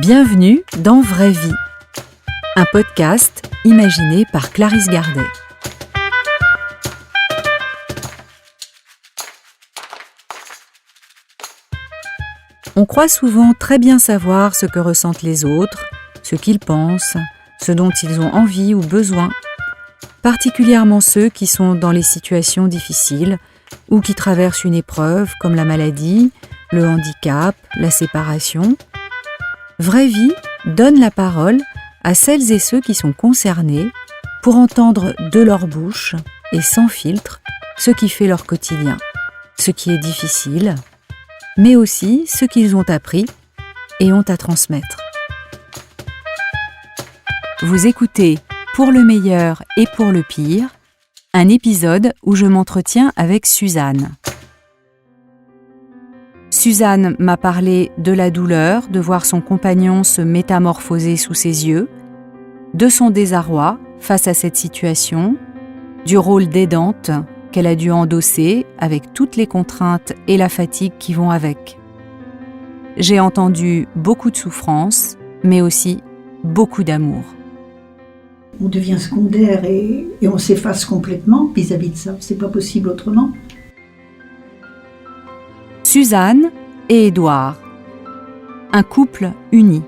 Bienvenue dans Vraie Vie, un podcast imaginé par Clarisse Gardet. On croit souvent très bien savoir ce que ressentent les autres, ce qu'ils pensent, ce dont ils ont envie ou besoin, particulièrement ceux qui sont dans les situations difficiles ou qui traversent une épreuve comme la maladie, le handicap, la séparation. Vraie Vie donne la parole à celles et ceux qui sont concernés pour entendre de leur bouche et sans filtre ce qui fait leur quotidien, ce qui est difficile, mais aussi ce qu'ils ont appris et ont à transmettre. Vous écoutez Pour le meilleur et pour le pire, un épisode où je m'entretiens avec Suzanne. Suzanne m'a parlé de la douleur de voir son compagnon se métamorphoser sous ses yeux, de son désarroi face à cette situation, du rôle d'aidante qu'elle a dû endosser avec toutes les contraintes et la fatigue qui vont avec. J'ai entendu beaucoup de souffrance, mais aussi beaucoup d'amour. On devient secondaire et on s'efface complètement vis-à-vis de ça. C'est pas possible autrement. Suzanne et Édouard, un couple uni.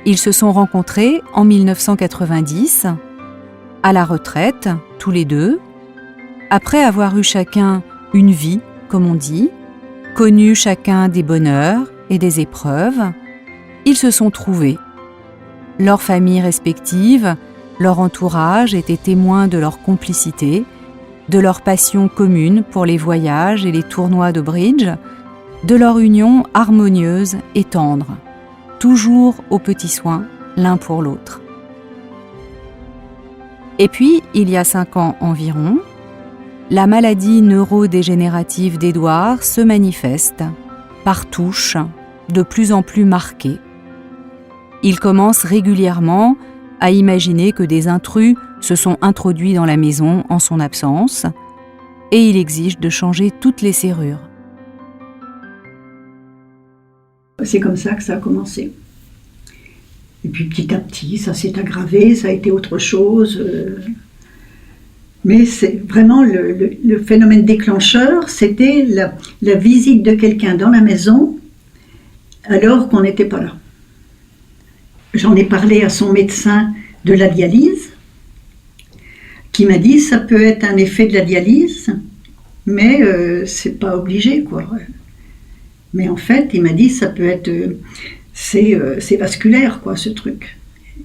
Ils se sont rencontrés en 1990, à la retraite, tous les deux, après avoir eu chacun une vie, comme on dit, connu chacun des bonheurs et des épreuves, ils se sont trouvés. Leurs familles respectives, leur entourage étaient témoins de leur complicité, de leur passion commune pour les voyages et les tournois de bridge, de leur union harmonieuse et tendre, toujours aux petits soins l'un pour l'autre. Et puis, il y a 5 ans environ, la maladie neurodégénérative d'Édouard se manifeste par touches de plus en plus marquées. Il commence régulièrement à imaginer que des intrus se sont introduits dans la maison en son absence et il exige de changer toutes les serrures. C'est comme ça que ça a commencé. Et puis petit à petit, ça s'est aggravé, ça a été autre chose. Mais c'est vraiment le phénomène déclencheur, c'était la visite de quelqu'un dans la maison alors qu'on n'était pas là. J'en ai parlé à son médecin de la dialyse, qui m'a dit ça peut être un effet de la dialyse, mais c'est pas obligé, quoi. Mais en fait, il m'a dit ça peut être c'est vasculaire, quoi, ce truc.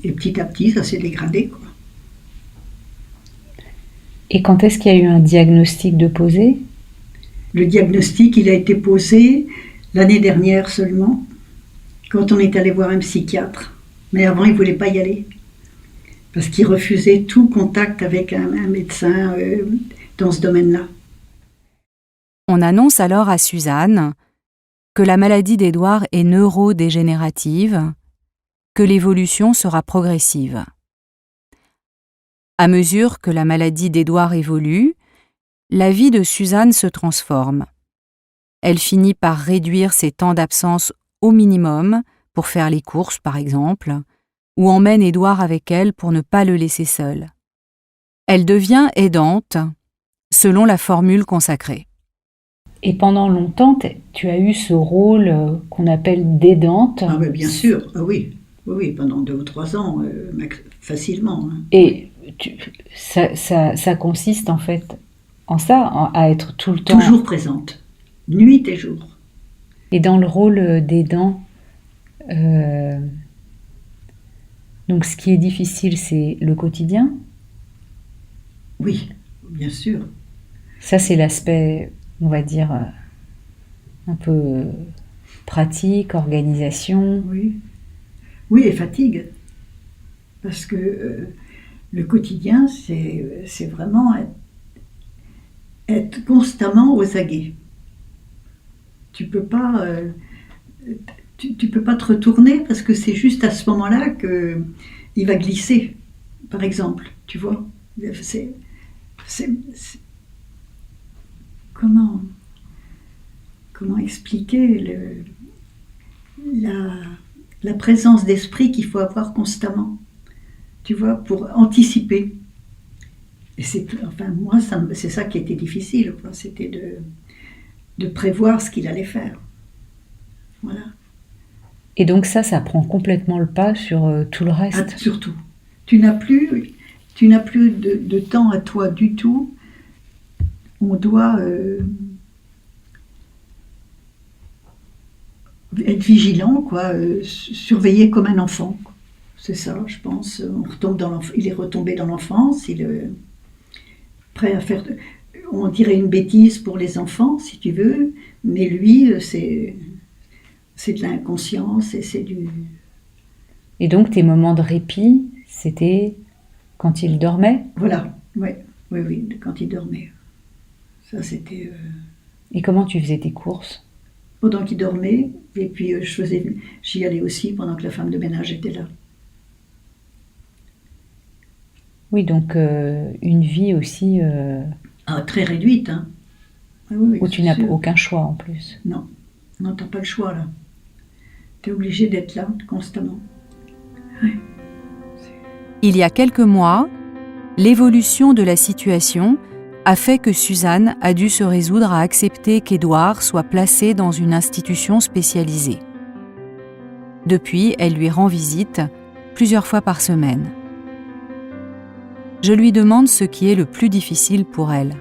Et petit à petit, ça s'est dégradé, quoi. Et quand est-ce qu'il y a eu un diagnostic de posé ? Le diagnostic, il a été posé l'année dernière seulement, quand on est allé voir un psychiatre. Mais avant, il ne voulait pas y aller, parce qu'il refusait tout contact avec un médecin dans ce domaine-là. On annonce alors à Suzanne que la maladie d'Édouard est neurodégénérative, que l'évolution sera progressive. À mesure que la maladie d'Édouard évolue, la vie de Suzanne se transforme. Elle finit par réduire ses temps d'absence au minimum pour faire les courses, par exemple, ou emmène Édouard avec elle pour ne pas le laisser seul. Elle devient aidante, selon la formule consacrée. Et pendant longtemps, tu as eu ce rôle qu'on appelle d'aidante. Ah ben bien sûr, ah oui, pendant 2 ou 3 ans, facilement. Hein. Et ça consiste en fait en ça, à être tout le temps... Toujours présente, nuit et jour. Et dans le rôle d'aidant, donc ce qui est difficile, c'est le quotidien. Oui, bien sûr. Ça, c'est l'aspect, on va dire, un peu pratique, organisation. Oui, et fatigue. Parce que le quotidien, c'est vraiment être constamment aux aguets. Tu peux pas te retourner parce que c'est juste à ce moment-là qu'il va glisser, par exemple, tu vois. C'est comment expliquer la présence d'esprit qu'il faut avoir constamment, tu vois, pour anticiper. Et moi, c'est ça qui était difficile, quoi. C'était de prévoir ce qu'il allait faire. Voilà. Et donc ça prend complètement le pas sur tout le reste. Ah, surtout. Tu n'as plus de temps à toi du tout. On doit être vigilant, quoi, surveiller comme un enfant. C'est ça, je pense. Il est retombé dans l'enfance, il est prêt à faire, on dirait une bêtise pour les enfants, si tu veux, mais lui, c'est de l'inconscience et c'est du... Et donc tes moments de répit, c'était quand il dormait? Voilà, oui, quand il dormait. Ça, c'était... Et comment tu faisais tes courses? Pendant qu'il dormait, et puis j'y allais aussi pendant que la femme de ménage était là. Oui, donc une vie aussi Très réduite, hein. Oui, où tu n'as sûr. aucun choix en plus. Non, t'as pas le choix là. T'es obligé d'être là constamment. Ouais. Il y a quelques mois, l'évolution de la situation a fait que Suzanne a dû se résoudre à accepter qu'Édouard soit placé dans une institution spécialisée. Depuis, elle lui rend visite plusieurs fois par semaine. Je lui demande ce qui est le plus difficile pour elle.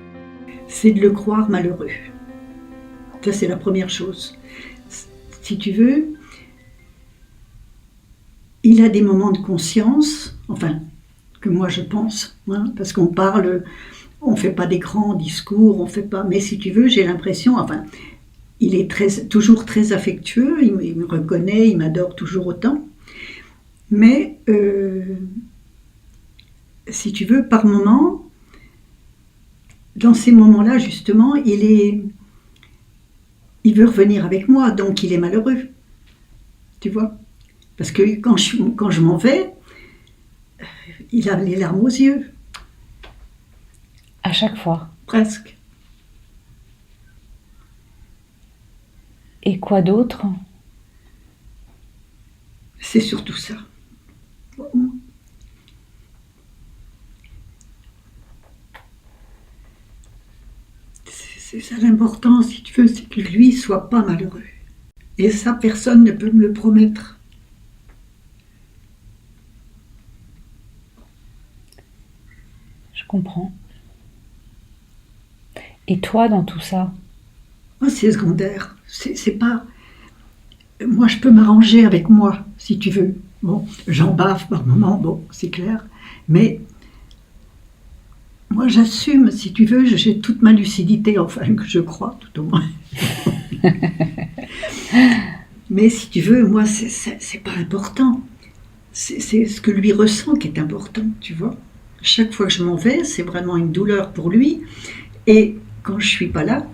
C'est de le croire malheureux. Ça, c'est la première chose. Si tu veux, il a des moments de conscience, enfin, que moi je pense, hein, parce qu'on parle, on ne fait pas des grands discours, on fait pas, mais si tu veux, j'ai l'impression, enfin, il est toujours très affectueux, il me reconnaît, il m'adore toujours autant, mais si tu veux, par moment, dans ces moments-là, justement, il veut revenir avec moi, donc il est malheureux. Tu vois? Parce que quand je m'en vais, il a les larmes aux yeux. À chaque fois? Presque. Et quoi d'autre? C'est surtout ça. C'est ça l'important, si tu veux, c'est que lui soit pas malheureux. Et ça, personne ne peut me le promettre. Je comprends. Et toi, dans tout ça? Moi, c'est secondaire. C'est pas... Moi, je peux m'arranger avec moi, si tu veux. Bon, j'en baffe par moment, bon, c'est clair. Mais moi, j'assume, si tu veux, j'ai toute ma lucidité, enfin, que je crois, tout au moins. Mais si tu veux, moi, c'est pas important. C'est ce que lui ressent qui est important, tu vois. Chaque fois que je m'en vais, c'est vraiment une douleur pour lui. Et quand je suis pas là,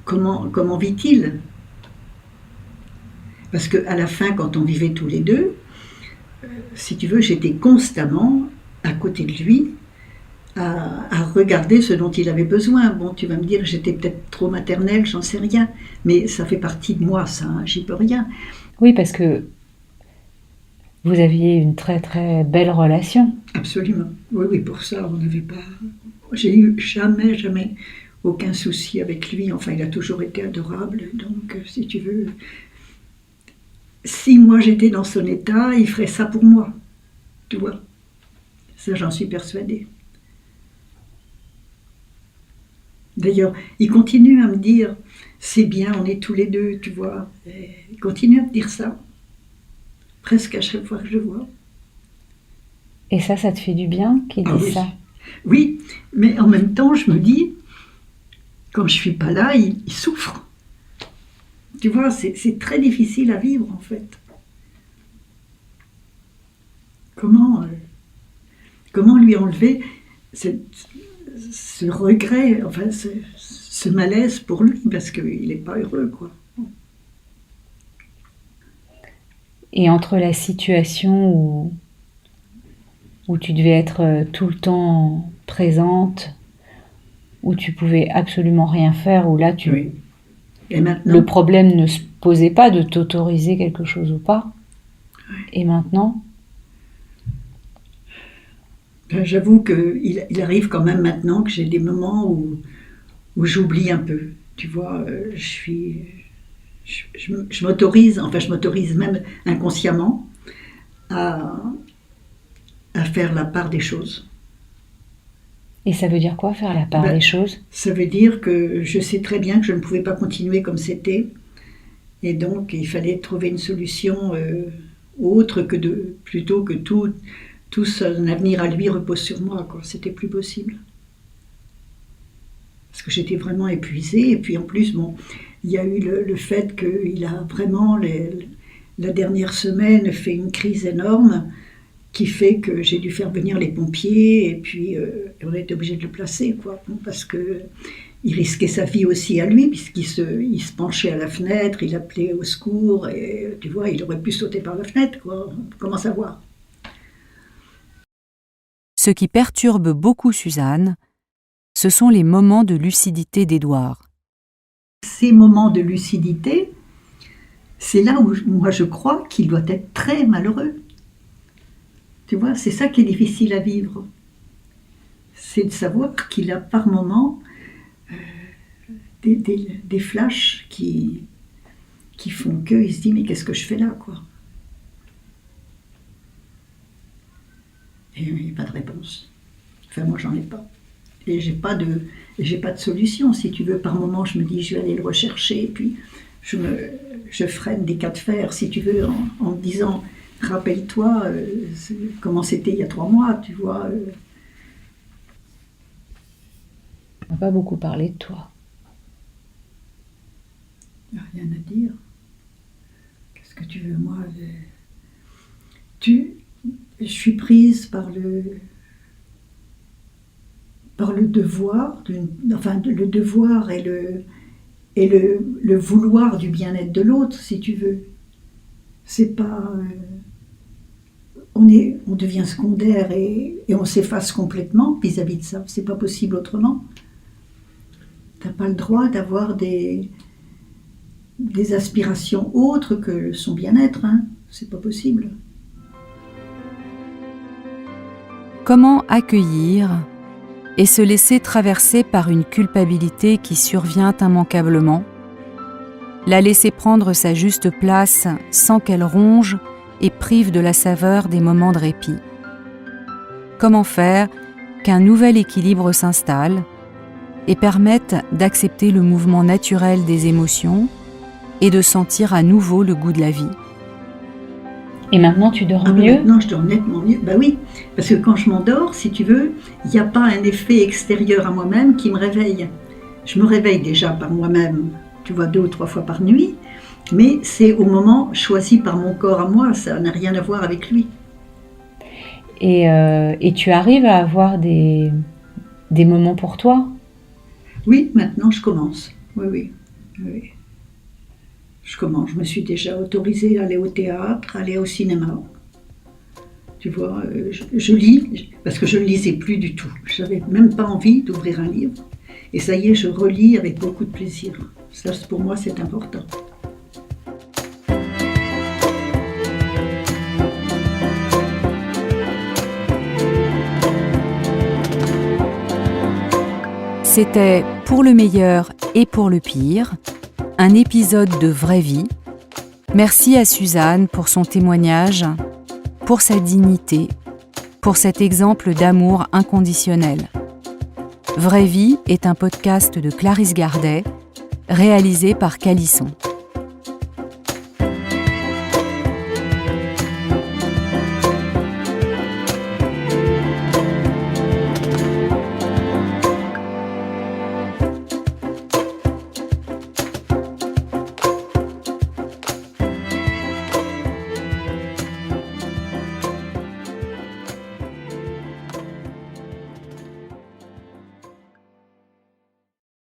comment vit-il? Parce qu'à la fin, quand on vivait tous les deux, si tu veux, j'étais constamment à côté de lui, à regarder ce dont il avait besoin. Bon, tu vas me dire, j'étais peut-être trop maternelle, j'en sais rien, mais ça fait partie de moi, ça, hein, j'y peux rien. Oui, parce que vous aviez une très très belle relation. Absolument. Oui, pour ça, on n'avait pas... J'ai eu jamais aucun souci avec lui. Enfin, il a toujours été adorable. Donc, si tu veux... Si moi j'étais dans son état, il ferait ça pour moi. Tu vois? Ça, j'en suis persuadée. D'ailleurs, il continue à me dire, c'est bien, on est tous les deux, tu vois. Et il continue à me dire ça, presque à chaque fois que je le vois. Et ça te fait du bien qu'il dise oui. ça? Oui, mais en même temps, je me dis, quand je suis pas là, il souffre. Tu vois, c'est très difficile à vivre, en fait. Comment lui enlever ce regret, enfin, ce malaise pour lui, parce qu'il n'est pas heureux, quoi. Et entre la situation où tu devais être tout le temps présente, où tu pouvais absolument rien faire, où là Oui. Et maintenant, le problème ne se posait pas de t'autoriser quelque chose ou pas. Et maintenant? Ben, j'avoue qu'il arrive quand même maintenant que j'ai des moments où j'oublie un peu. Tu vois, je m'autorise, enfin je m'autorise même inconsciemment à faire la part des choses. Et ça veut dire quoi, faire la part des choses? Ça veut dire que je sais très bien que je ne pouvais pas continuer comme c'était. Et donc, il fallait trouver une solution autre plutôt que tout son avenir à lui repose sur moi, quoi. C'était plus possible. Parce que j'étais vraiment épuisée. Et puis en plus, bon, il y a eu le fait qu'il a vraiment, la dernière semaine, fait une crise énorme qui fait que j'ai dû faire venir les pompiers et puis on a été obligé de le placer, quoi. Parce que il risquait sa vie aussi à lui, puisqu'il se penchait à la fenêtre, il appelait au secours, et tu vois, il aurait pu sauter par la fenêtre, quoi. Comment savoir? Ce qui perturbe beaucoup Suzanne, ce sont les moments de lucidité d'Édouard. Ces moments de lucidité, c'est là où moi je crois qu'il doit être très malheureux. Tu vois, c'est ça qui est difficile à vivre. C'est de savoir qu'il a par moments des flashs qui font qu'il se dit mais qu'est-ce que je fais là, quoi. Et il n'y a pas de réponse. Enfin, moi j'en ai pas. Et j'ai pas de solution. Si tu veux, par moment je me dis je vais aller le rechercher, et puis je freine des cas de fer, si tu veux, en me disant rappelle-toi comment c'était il y a 3 mois, tu vois. On n'a pas beaucoup parlé de toi. Il n'y a rien à dire. Qu'est-ce que tu veux, moi je suis prise par le devoir, le devoir et le vouloir du bien-être de l'autre, si tu veux. C'est pas... on devient secondaire et on s'efface complètement vis-à-vis de ça. C'est pas possible autrement. T'as pas le droit d'avoir des aspirations autres que son bien-être, hein. C'est pas possible. Comment accueillir et se laisser traverser par une culpabilité qui survient immanquablement, la laisser prendre sa juste place sans qu'elle ronge et prive de la saveur des moments de répit? Comment faire qu'un nouvel équilibre s'installe et permette d'accepter le mouvement naturel des émotions et de sentir à nouveau le goût de la vie? Et maintenant, tu dors mieux? Maintenant, je dors nettement mieux. Bah oui, parce que quand je m'endors, si tu veux, il n'y a pas un effet extérieur à moi-même qui me réveille. Je me réveille déjà par moi-même, tu vois, 2 ou 3 fois par nuit, mais c'est au moment choisi par mon corps à moi, ça n'a rien à voir avec lui. Et tu arrives à avoir des moments pour toi? Oui, maintenant je commence. Oui. Je commence. Je me suis déjà autorisée à aller au théâtre, à aller au cinéma. Tu vois, je lis, parce que je ne lisais plus du tout. Je n'avais même pas envie d'ouvrir un livre. Et ça y est, je relis avec beaucoup de plaisir. Ça, pour moi, c'est important. C'était Pour le meilleur et pour le pire, un épisode de Vraie Vie. Merci à Suzanne pour son témoignage, pour sa dignité, pour cet exemple d'amour inconditionnel. Vraie Vie est un podcast de Clarisse Gardet, réalisé par Calisson.